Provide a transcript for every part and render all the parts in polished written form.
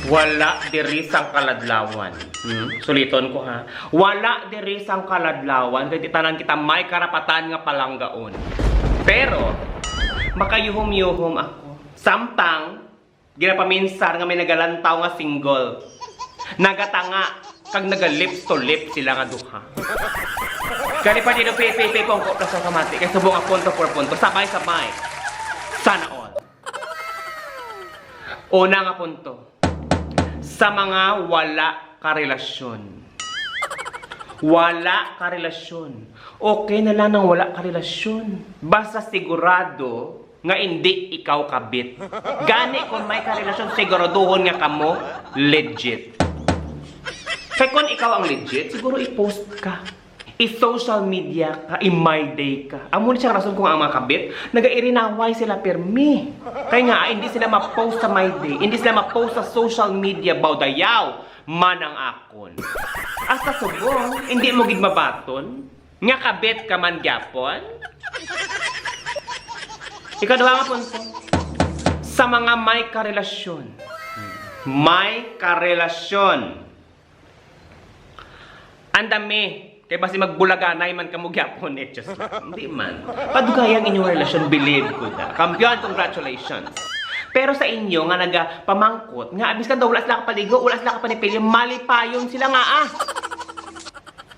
Wala diri sang kaladlawan. Suliton ko ha. Wala diri sang kaladlawan kay tanan kita may karapatan nga palanggaon. Pero makayuhom-yuhom ako. Samtang ginapaminsar nga may nagalantaw nga single. Nagatanga kag naga-lips to lips sila nga duha. Kani pa dito pipi kung ko sa kamati kay subong ang punto por punto sabay-sabay. Sana all. Una nga punto. Sa mga wala karelasyon. Wala karelasyon. Okay na lang nang wala karelasyon. Basta sigurado nga hindi ikaw kabit. Gani kung may karelasyon, siguraduhon nga kamo legit. Kaya kung ikaw ang legit, siguro i-post ka. I-social media ka, i-my day ka. Amo ni siyang rason kung ang mga kabit, nag-irinaway sila permi. Kaya nga, hindi sila ma-post sa my day, hindi sila ma-post sa social media, bawdayaw, man ang akon. Hasta subong, hindi mo gid mabaton, nga kabit ka man gyapon. Ikadua nga punto, sa mga may karelasyon. May karelasyon. Andami. Kaya basi magbulaganay man kamo gyapon eh, just hindi man. Padugayang inyong relasyon, believe ko da. Kampiyon, congratulations. Pero sa inyo nga nagapamangkot, nga abis ka daw wala sila kapaligo, wala sila kapanipili, malipayon sila nga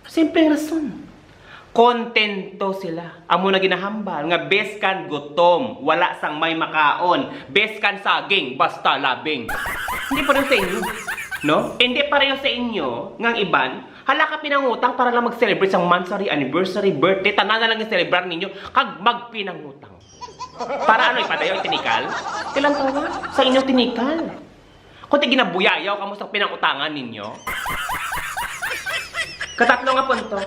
Simpleng rason. Kontento sila. Amo na ginahambal nga beskan gutom, wala sang may makaon, beskan saging, basta labing. Hindi pa rin sa inyo. No? Hindi pareho sa inyo ngang iban, hala ka pinangutang para lang mag-celebrate sa monthsary, anniversary, birthday, tanan na lang i-celebrate ninyo kag magpinangutang. Para ano ipadayaw tinikal? Kailan tawa? Sa inyong tinikal. Kung ti ginabuyayaw kamo sa pinangutangan ninyo. Katatlo nga punto.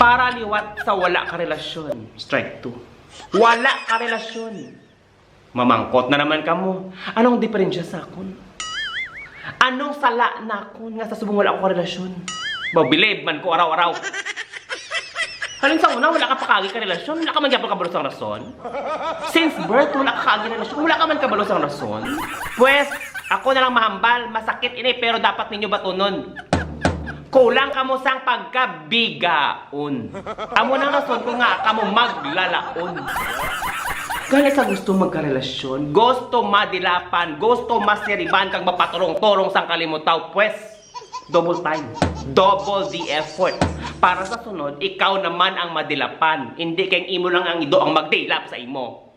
Para liwat sa wala ka relasyon. Strike 2. Wala ka relasyon. Mamangkot na naman kamo. Anong diferensya sa akon? Anong sala na ako nga sa subong wala akong relasyon? Babilib man ko araw-araw. Halin sa una, wala ka pa kagi ka relasyon? Wala ka man gyapon kabalo sang rason? Since birth, wala ka kagi relasyon? Wala ka man kabalo sang rason? Pues, ako na lang mahambal. Masakit ini, pero dapat ninyo batunon. Kulang ka mo sang pagkabigaon. Amo nang rason ko nga kamo maglalaon. Kaya sa gusto magkarelasyon, gusto madilapan, gusto masiriban kag mapaturong-turong sang kalimutaw, pues, double time, double the effort. Para sa sunod, ikaw naman ang madilapan, hindi kayong imo lang ang ido ang magdilap sa imo.